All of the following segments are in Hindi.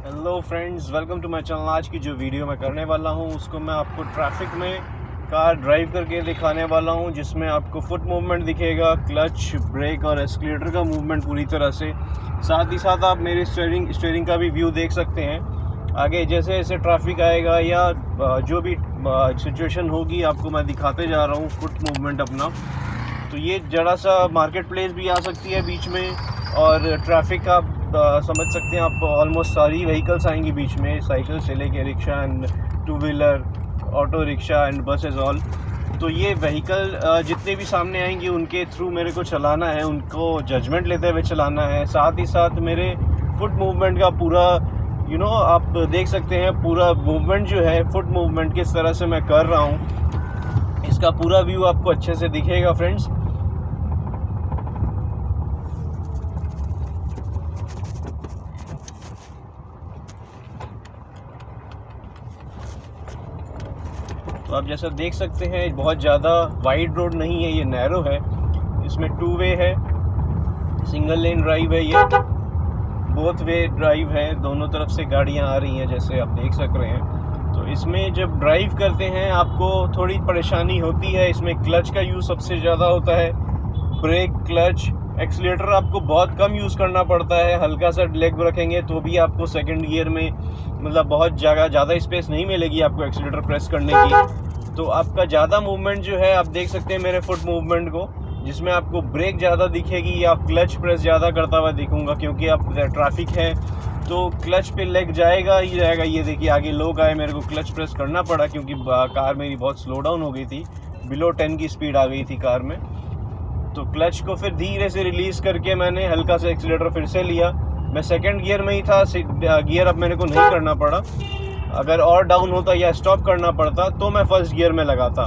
Hello friends, welcome to my channel. आज की जो वीडियो मैं करने वाला हूं उसको मैं आपको ट्रैफिक में कार ड्राइव करके दिखाने वाला हूं, जिसमें आपको फुट मूवमेंट दिखेगा, क्लच, ब्रेक और एस्केलेटर का मूवमेंट पूरी तरह से। साथ ही साथ आप मेरे स्टीयरिंग का भी व्यू देख सकते हैं। आगे जैसे जैसे ट्रैफिक आएगा या जो भी सिचुएशन होगी आपको मैं दिखाते जा रहा हूँ फुट मूवमेंट अपना। तो ये जरा सा मार्केट प्लेस भी आ सकती है बीच में, और ट्रैफिक आप समझ सकते हैं। आप ऑलमोस्ट सारी व्हीकल्स आएंगी बीच में, साइकिल से लेके rickshaw and two wheeler, auto rickshaw and buses all. तो ये व्हीकल जितने भी सामने आएंगे उनके थ्रू मेरे को चलाना है, उनको जजमेंट लेते हुए चलाना है। साथ ही साथ मेरे फुट मूवमेंट का पूरा आप देख सकते हैं, पूरा मूवमेंट जो है, फुट मूवमेंट किस तरह से मैं कर रहा हूँ, इसका पूरा व्यू आपको अच्छे से दिखेगा फ्रेंड्स। तो आप जैसा देख सकते हैं, बहुत ज़्यादा वाइड रोड नहीं है, ये नैरो है। इसमें टू वे है, सिंगल लेन ड्राइव है, ये बोथ वे ड्राइव है, दोनों तरफ से गाड़ियां आ रही हैं जैसे आप देख सक रहे हैं। तो इसमें जब ड्राइव करते हैं आपको थोड़ी परेशानी होती है। इसमें क्लच का यूज़ सबसे ज़्यादा होता है, ब्रेक, क्लच, एक्सीलेटर आपको बहुत कम यूज़ करना पड़ता है। हल्का सा लेग रखेंगे तो भी आपको सेकंड गियर में बहुत ज़्यादा स्पेस नहीं मिलेगी आपको एक्सीलेटर प्रेस करने की। तो आपका ज़्यादा मूवमेंट जो है, आप देख सकते हैं मेरे फुट मूवमेंट को, जिसमें आपको ब्रेक ज़्यादा दिखेगी या क्लच प्रेस ज़्यादा करता हुआ दिखूंगा, क्योंकि अब ट्रैफिक है तो क्लच पे लेग जाएगा ही जाएगा। ये देखिए आगे लोग आए, मेरे को क्लच प्रेस करना पड़ा क्योंकि कार मेरी बहुत स्लो डाउन हो गई थी, बिलो 10 की स्पीड आ गई थी कार में। तो क्लच को फिर धीरे से रिलीज़ करके मैंने हल्का सा एक्सीलेटर फिर से लिया। मैं सेकंड गियर में ही था, गियर अब मेरे को नहीं करना पड़ा। अगर और डाउन होता या स्टॉप करना पड़ता तो मैं फर्स्ट गियर में लगाता।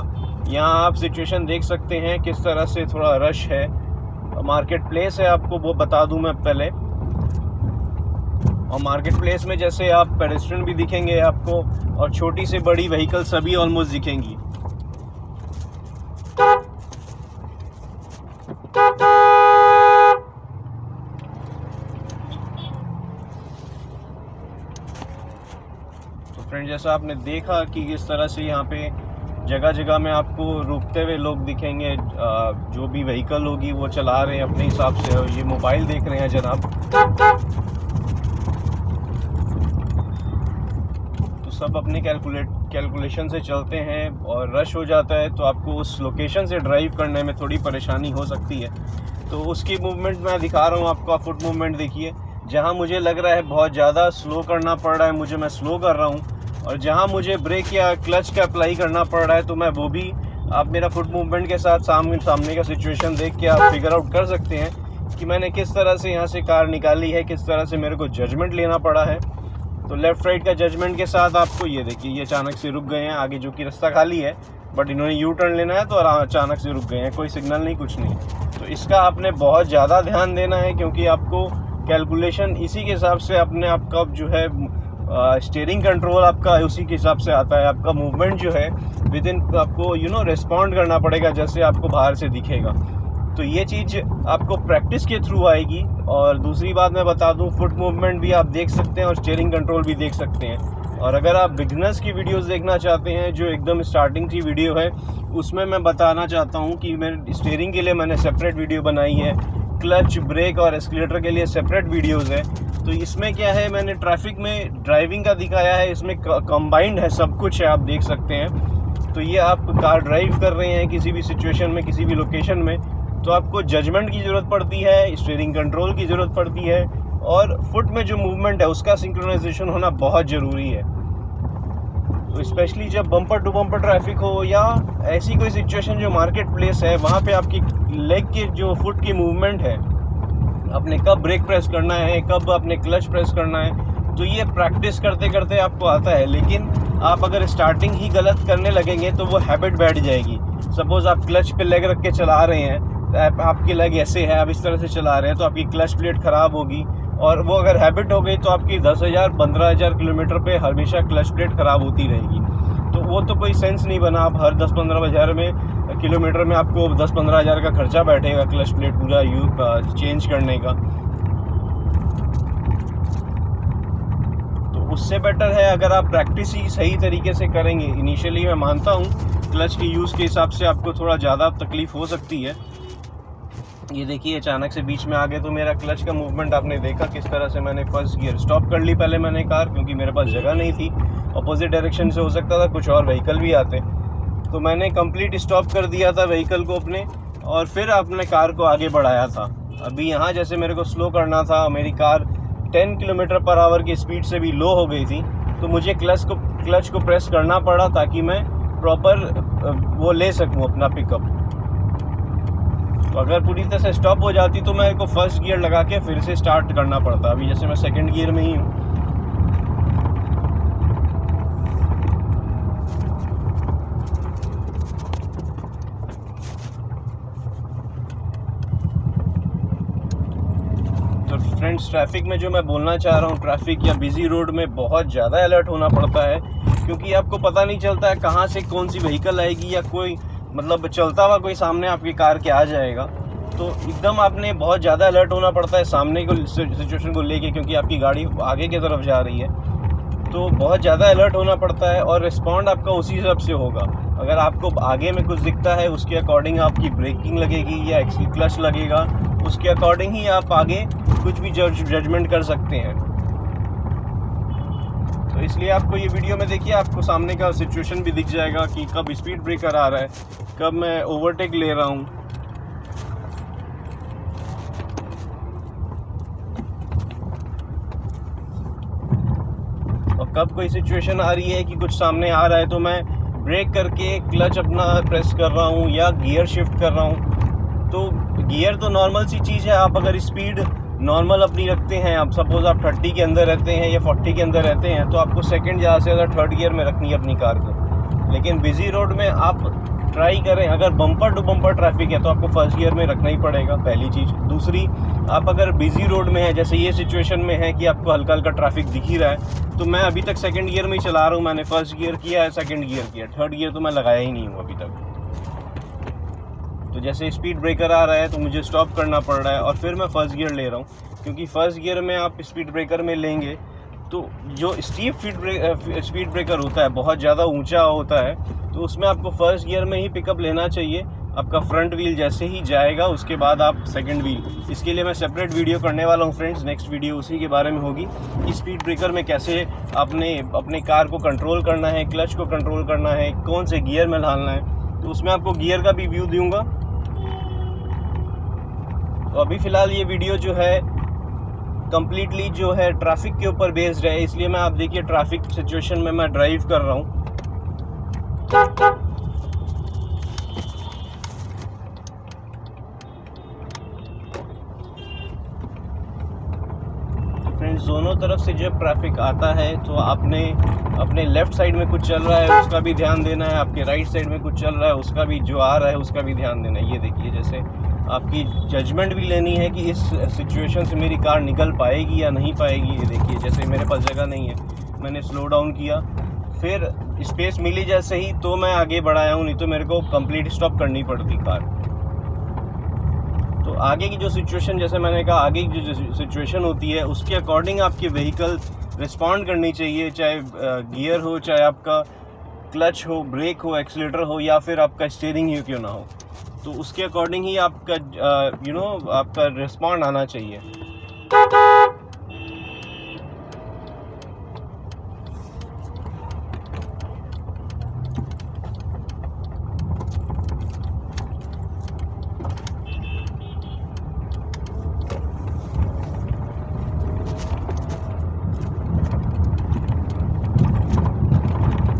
यहाँ आप सिचुएशन देख सकते हैं किस तरह से थोड़ा रश है, मार्केट प्लेस है, आपको वो बता दूं मैं पहले। और मार्केट प्लेस में जैसे आप पेडेस्ट्रियन भी दिखेंगे आपको, और छोटी से बड़ी व्हीकल सभी ऑलमोस्ट दिखेंगी। तो फ्रेंड, जैसा आपने देखा कि किस तरह से यहाँ पे जगह जगह में आपको रुकते हुए लोग दिखेंगे, जो भी व्हीकल होगी वो चला रहे हैं अपने हिसाब से, और ये मोबाइल देख रहे हैं जनाब। तो सब अपने कैलकुलेशन से चलते हैं, और रश हो जाता है तो आपको उस लोकेशन से ड्राइव करने में थोड़ी परेशानी हो सकती है। तो उसकी मूवमेंट मैं दिखा रहा हूँ आपको। फुट मूवमेंट देखिए, जहाँ मुझे लग रहा है बहुत ज़्यादा स्लो करना पड़ रहा है मैं स्लो कर रहा हूँ, और जहाँ मुझे ब्रेक या क्लच का अप्लाई करना पड़ रहा है तो मैं वो भी, आप मेरा फुट मूवमेंट के साथ सामने का सिचुएशन देख के आप फिगर आउट कर सकते हैं कि मैंने किस तरह से यहाँ से कार निकाली है, किस तरह से मेरे को जजमेंट लेना पड़ा है। तो लेफ़्ट राइट का जजमेंट के साथ आपको ये देखिए, ये अचानक से रुक गए हैं आगे, जो कि रास्ता खाली है, बट इन्होंने यू टर्न लेना है तो अचानक से रुक गए हैं, कोई सिग्नल नहीं, कुछ नहीं। तो इसका आपने बहुत ज़्यादा ध्यान देना है, क्योंकि आपको कैलकुलेशन इसी के हिसाब से अपने आपका जो है स्टीयरिंग कंट्रोल आपका उसी के हिसाब से आता है। आपका मूवमेंट जो है विद इन आपको रिस्पॉन्ड करना पड़ेगा जैसे आपको बाहर से दिखेगा। तो ये चीज़ आपको प्रैक्टिस के थ्रू आएगी। और दूसरी बात मैं बता दूं, फुट मूवमेंट भी आप देख सकते हैं और स्टीयरिंग कंट्रोल भी देख सकते हैं। और अगर आप बिगनर्स की वीडियोस देखना चाहते हैं, जो एकदम स्टार्टिंग की वीडियो है, उसमें मैं बताना चाहता हूं कि मेरे स्टीयरिंग के लिए मैंने सेपरेट वीडियो बनाई है, क्लच, ब्रेक और एस्केलेटर के लिए सेपरेट वीडियोज़ है। तो इसमें क्या है, मैंने ट्रैफिक में ड्राइविंग का दिखाया है, इसमें कंबाइंड है, सब कुछ है, आप देख सकते हैं। तो ये आप कार ड्राइव कर रहे हैं किसी भी सिचुएशन में, किसी भी लोकेशन में, तो आपको जजमेंट की ज़रूरत पड़ती है, स्टीयरिंग कंट्रोल की ज़रूरत पड़ती है, और फुट में जो मूवमेंट है उसका सिंक्रोनाइजेशन होना बहुत ज़रूरी है। तो स्पेशली जब बम्पर टू बम्पर ट्रैफिक हो या ऐसी कोई सिचुएशन जो मार्केट प्लेस है, वहाँ पे आपकी लेग के जो फुट की मूवमेंट है, अपने कब ब्रेक प्रेस करना है, कब अपने क्लच प्रेस करना है, तो ये प्रैक्टिस करते करते आपको आता है। लेकिन आप अगर स्टार्टिंग ही गलत करने लगेंगे तो वो हैबिट बैठ जाएगी। सपोज़ आप क्लच पे लेग रख के चला रहे हैं, आपकी लेग ऐसे है, आप इस तरह से चला रहे हैं, तो आपकी क्लच प्लेट ख़राब होगी, और वो अगर हैबिट हो गई तो आपकी 10,000 15,000 किलोमीटर पे हमेशा क्लच प्लेट ख़राब होती रहेगी। तो वो तो कोई सेंस नहीं बना। आप हर 10-15 हज़ार में किलोमीटर में आपको 10-15 हज़ार का खर्चा बैठेगा क्लच प्लेट पूरा चेंज करने का। उससे बेटर है अगर आप प्रैक्टिस ही सही तरीके से करेंगे। इनिशियली मैं मानता हूँ क्लच के यूज़ के हिसाब से आपको थोड़ा ज़्यादा तकलीफ़ हो सकती है। ये देखिए अचानक से बीच में आ गए तो मेरा क्लच का मूवमेंट आपने देखा किस तरह से मैंने फर्स्ट गियर स्टॉप कर ली पहले मैंने कार, क्योंकि मेरे पास जगह नहीं थी। अपोजिट डायरेक्शन से हो सकता था कुछ और व्हीकल भी आते, तो मैंने कंप्लीट स्टॉप कर दिया था व्हीकल को अपने, और फिर अपने कार को आगे बढ़ाया था। अभी यहाँ जैसे मेरे को स्लो करना था, मेरी कार 10 किलोमीटर पर आवर की स्पीड से भी लो हो गई थी, तो मुझे क्लच को प्रेस करना पड़ा ताकि मैं प्रॉपर वो ले सकूँ अपना पिकअप। तो अगर पूरी तरह से स्टॉप हो जाती तो मेरे को फर्स्ट गियर लगा के फिर से स्टार्ट करना पड़ता। अभी जैसे मैं सेकंड गियर में ही हूँ। तो फ्रेंड्स, ट्रैफिक में जो मैं बोलना चाह रहा हूँ, ट्रैफिक या बिजी रोड में बहुत ज़्यादा अलर्ट होना पड़ता है, क्योंकि आपको पता नहीं चलता है कहाँ से कौन सी व्हीकल आएगी या कोई मतलब चलता हुआ कोई सामने आपकी कार के आ जाएगा। तो एकदम आपने बहुत ज़्यादा अलर्ट होना पड़ता है सामने को सिचुएशन को लेके, क्योंकि आपकी गाड़ी आगे की तरफ जा रही है। तो बहुत ज़्यादा अलर्ट होना पड़ता है और रिस्पॉन्ड आपका उसी हिसाब से होगा। अगर आपको आगे में कुछ दिखता है उसके अकॉर्डिंग आपकी ब्रेकिंग लगेगी या क्लच लगेगा, उसके अकॉर्डिंग ही आप आगे कुछ भी जजमेंट कर सकते हैं। तो इसलिए आपको ये वीडियो में देखिए, आपको सामने का सिचुएशन भी दिख जाएगा कि कब स्पीड ब्रेकर आ रहा है, कब मैं ओवरटेक ले रहा हूँ। और कब कोई सिचुएशन आ रही है कि कुछ सामने आ रहा है तो मैं ब्रेक करके क्लच अपना प्रेस कर रहा हूँ या गियर शिफ्ट कर रहा हूँ। तो गियर तो नॉर्मल सी चीज़ है, आप अगर स्पीड नॉर्मल अपनी रखते हैं, आप सपोज आप 30 के अंदर रहते हैं या 40 के अंदर रहते हैं, तो आपको सेकंड ज़्यादा से ज़्यादा थर्ड गियर में रखनी है अपनी कार को। लेकिन बिजी रोड में आप ट्राई करें, अगर बम्पर टू बम्पर ट्रैफिक है तो आपको फर्स्ट गियर में रखना ही पड़ेगा, पहली चीज़। दूसरी, आप अगर बिजी रोड में है, जैसे ये सिचुएशन में है कि आपको हल्का हल्का ट्रैफिक दिख ही रहा है, तो मैं अभी तक सेकंड गियर में ही चला रहा हूँ। मैंने फर्स्ट गियर किया है, सेकंड गियर किया, थर्ड गियर तो मैं लगाया ही नहीं हूँ अभी तक। तो जैसे स्पीड ब्रेकर आ रहा है तो मुझे स्टॉप करना पड़ रहा है और फिर मैं फर्स्ट गियर ले रहा हूँ, क्योंकि फर्स्ट गियर में आप स्पीड ब्रेकर में लेंगे तो जो स्टीप स्पीड ब्रेकर होता है बहुत ज़्यादा ऊंचा होता है, तो उसमें आपको फर्स्ट गियर में ही पिकअप लेना चाहिए। आपका फ्रंट व्हील जैसे ही जाएगा उसके बाद आप सेकंड व्हील। इसके लिए मैं सेपरेट वीडियो करने वाला हूँ फ्रेंड्स, नेक्स्ट वीडियो उसी के बारे में होगी कि स्पीड ब्रेकर में कैसे आपने अपने कार को कंट्रोल करना है, क्लच को कंट्रोल करना है, कौन से गियर में डालना है, तो उसमें आपको गियर का भी व्यू दूंगा। तो अभी फ़िलहाल ये वीडियो जो है कम्प्लीटली जो है ट्रैफिक के ऊपर बेस्ड है, इसलिए मैं आप देखिए ट्रैफिक सिचुएशन में मैं ड्राइव कर रहा हूँ। फ्रेंड्स, दोनों तरफ से जब ट्रैफिक आता है तो आपने अपने लेफ़्ट साइड में कुछ चल रहा है उसका भी ध्यान देना है, आपके राइट साइड में कुछ चल रहा है उसका भी, जो आ रहा है उसका भी ध्यान देना है। ये देखिए, जैसे आपकी जजमेंट भी लेनी है कि इस सिचुएशन से मेरी कार निकल पाएगी या नहीं पाएगी। ये देखिए, जैसे मेरे पास जगह नहीं है, मैंने स्लो डाउन किया, फिर स्पेस मिली जैसे ही तो मैं आगे बढ़ाया हूँ, नहीं तो मेरे को कंप्लीट स्टॉप करनी पड़ती कार। तो आगे की जो सिचुएशन, जैसे मैंने कहा, आगे की जो सिचुएशन होती है उसके अकॉर्डिंग आपकी व्हीकल रिस्पॉन्ड करनी चाहिए, चाहे गियर हो, चाहे आपका क्लच हो, ब्रेक हो, एक्सीलरेटर हो, या फिर आपका स्टीयरिंग ही क्यों ना हो, तो उसके अकॉर्डिंग ही आपका आपका रिस्पॉन्ड आना चाहिए।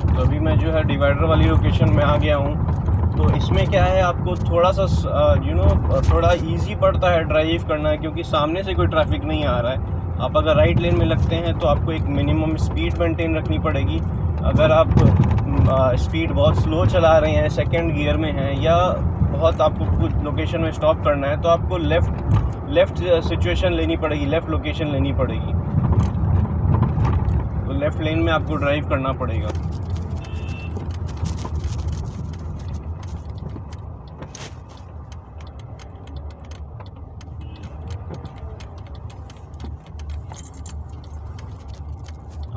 तो अभी मैं जो है डिवाइडर वाली लोकेशन में आ गया हूँ। तो इसमें क्या है, आपको थोड़ा सा थोड़ा इजी पड़ता है ड्राइव करना, क्योंकि सामने से कोई ट्रैफिक नहीं आ रहा है। आप अगर राइट लेन में लगते हैं तो आपको एक मिनिमम स्पीड मेंटेन रखनी पड़ेगी। अगर आप स्पीड बहुत स्लो चला रहे हैं, सेकंड गियर में हैं, या बहुत आपको कुछ लोकेशन में स्टॉप करना है, तो आपको लेफ़्ट सिचुएशन लेनी पड़ेगी, लेफ़्ट लोकेशन लेनी पड़ेगी। तो लेफ़्ट लेन में आपको ड्राइव करना पड़ेगा।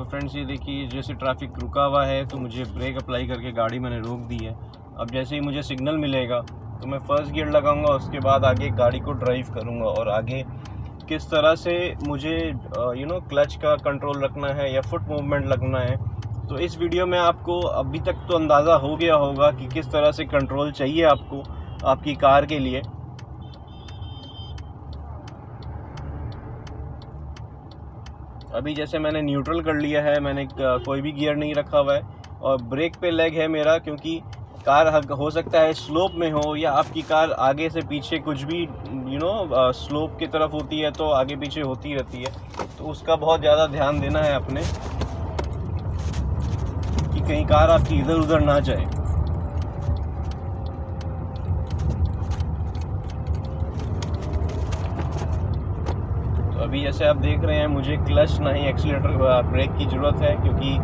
तो फ्रेंड्स ये देखिए, जैसे ट्रैफिक रुका हुआ है तो मुझे ब्रेक अप्लाई करके गाड़ी मैंने रोक दी है। अब जैसे ही मुझे सिग्नल मिलेगा तो मैं फर्स्ट गियर लगाऊंगा, उसके बाद आगे गाड़ी को ड्राइव करूंगा और आगे किस तरह से मुझे क्लच का कंट्रोल रखना है या फुट मूवमेंट लगना है। तो इस वीडियो में आपको अभी तक तो अंदाज़ा हो गया होगा कि किस तरह से कंट्रोल चाहिए आपको आपकी कार के लिए। अभी जैसे मैंने न्यूट्रल कर लिया है, मैंने कोई भी गियर नहीं रखा हुआ है और ब्रेक पे लेग है मेरा, क्योंकि कार हो सकता है स्लोप में हो या आपकी कार आगे से पीछे कुछ भी स्लोप की तरफ होती है तो आगे पीछे होती रहती है, तो उसका बहुत ज़्यादा ध्यान देना है अपने कि कहीं कार आपकी इधर उधर ना जाए। तो अभी जैसे आप देख रहे हैं मुझे क्लच ना ही एक्सीलेटर ब्रेक की ज़रूरत है, क्योंकि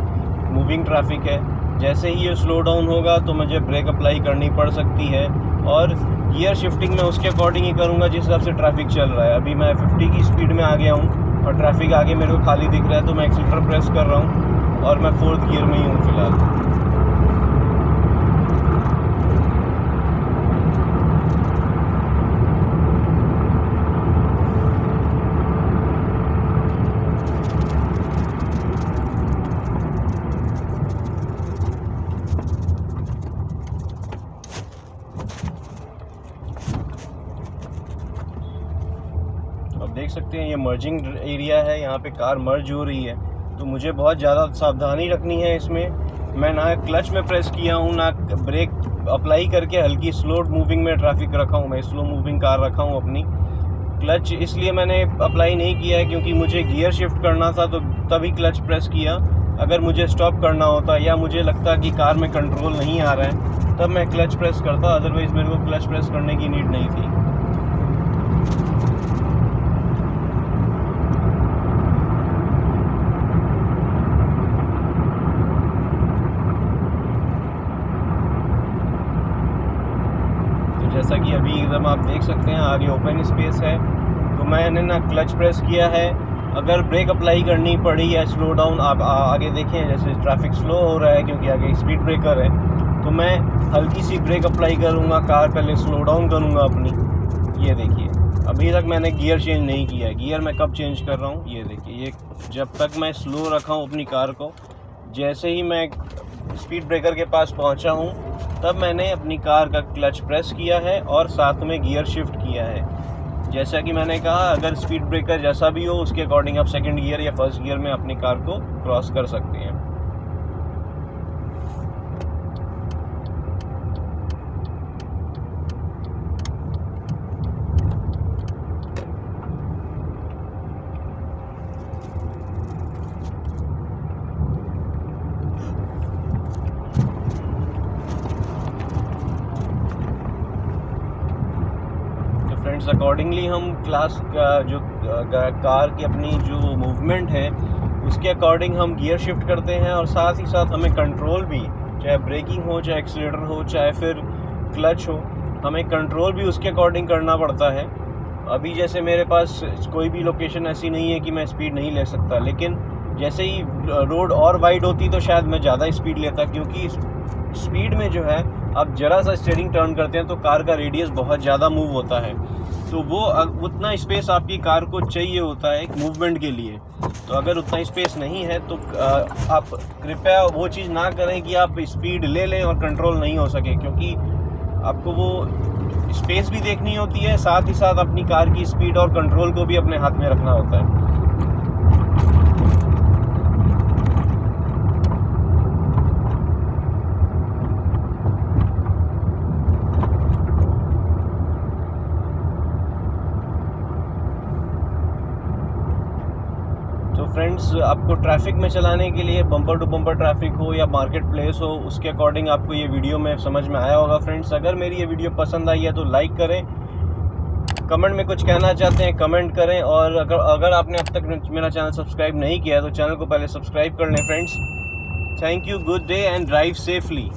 मूविंग ट्रैफिक है। जैसे ही ये स्लो डाउन होगा तो मुझे ब्रेक अप्लाई करनी पड़ सकती है और गियर शिफ्टिंग मैं उसके अकॉर्डिंग ही करूँगा जिस हिसाब से ट्रैफिक चल रहा है। अभी मैं 50 की स्पीड में आ गया हूँ और ट्रैफिक आगे मेरे को खाली दिख रहा है, तो मैं एक्सीलेटर प्रेस कर रहा हूँ और मैं 4th गियर में ही हूँ फिलहाल। अब देख सकते हैं ये मर्जिंग एरिया है, यहाँ पे कार मर्ज हो रही है, तो मुझे बहुत ज़्यादा सावधानी रखनी है इसमें। मैं ना क्लच में प्रेस किया हूँ ना ब्रेक अप्लाई करके हल्की स्लो मूविंग में ट्रैफिक रखा हूँ, मैं स्लो मूविंग कार रखा हूँ अपनी। क्लच इसलिए मैंने अप्लाई नहीं किया है क्योंकि मुझे गियर शिफ्ट करना था, तो तभी क्लच प्रेस किया। अगर मुझे स्टॉप करना होता या मुझे लगता कि कार में कंट्रोल नहीं आ रहा है तब मैं क्लच प्रेस करता, अदरवाइज़ मेरे को क्लच प्रेस करने की नीड नहीं थी। जैसा कि अभी एकदम आप देख सकते हैं आगे ओपन स्पेस है, तो मैंने ना क्लच प्रेस किया है। अगर ब्रेक अप्लाई करनी पड़ी या स्लो डाउन, आप आगे देखें जैसे ट्रैफिक स्लो हो रहा है क्योंकि आगे स्पीड ब्रेकर है, तो मैं हल्की सी ब्रेक अप्लाई करूँगा, कार पहले स्लो डाउन करूँगा अपनी। ये देखिए अभी तक मैंने गियर चेंज नहीं किया है। गियर मैं कब चेंज कर रहा हूँ ये देखिए, ये जब तक मैं स्लो रखा हूँ अपनी कार को, जैसे ही मैं स्पीड ब्रेकर के पास पहुंचा हूं तब मैंने अपनी कार का क्लच प्रेस किया है और साथ में गियर शिफ्ट किया है। जैसा कि मैंने कहा, अगर स्पीड ब्रेकर जैसा भी हो उसके अकॉर्डिंग आप 2nd गियर या 1st गियर में अपनी कार को क्रॉस कर सकते हैं। फ्रेंड्स अकॉर्डिंगली हम क्लास का जो कार की अपनी जो मूवमेंट है उसके अकॉर्डिंग हम गियर शिफ्ट करते हैं और साथ ही साथ हमें कंट्रोल भी, चाहे ब्रेकिंग हो, चाहे एक्सीलेटर हो, चाहे फिर क्लच हो, हमें कंट्रोल भी उसके अकॉर्डिंग करना पड़ता है। अभी जैसे मेरे पास कोई भी लोकेशन ऐसी नहीं है कि मैं स्पीड नहीं ले सकता, लेकिन जैसे ही रोड और वाइड होती तो शायद मैं ज़्यादा स्पीड लेता, क्योंकि स्पीड में जो है आप ज़रा सा स्टीयरिंग टर्न करते हैं तो कार का रेडियस बहुत ज़्यादा मूव होता है, तो वो उतना स्पेस आपकी कार को चाहिए होता है एक मूवमेंट के लिए। तो अगर उतना स्पेस नहीं है तो आप कृपया वो चीज़ ना करें कि आप स्पीड ले लें और कंट्रोल नहीं हो सके, क्योंकि आपको वो स्पेस भी देखनी होती है, साथ ही साथ अपनी कार की स्पीड और कंट्रोल को भी अपने हाथ में रखना होता है। फ्रेंड्स आपको ट्रैफिक में चलाने के लिए, बम्पर टू बम्पर ट्रैफिक हो या मार्केट प्लेस हो, उसके अकॉर्डिंग आपको ये वीडियो में समझ में आया होगा। फ्रेंड्स अगर मेरी ये वीडियो पसंद आई है तो लाइक करें, कमेंट में कुछ कहना चाहते हैं कमेंट करें, और अगर आपने अब तक मेरा चैनल सब्सक्राइब नहीं किया तो चैनल को पहले सब्सक्राइब कर लें। Friends thank you, good day and drive safely.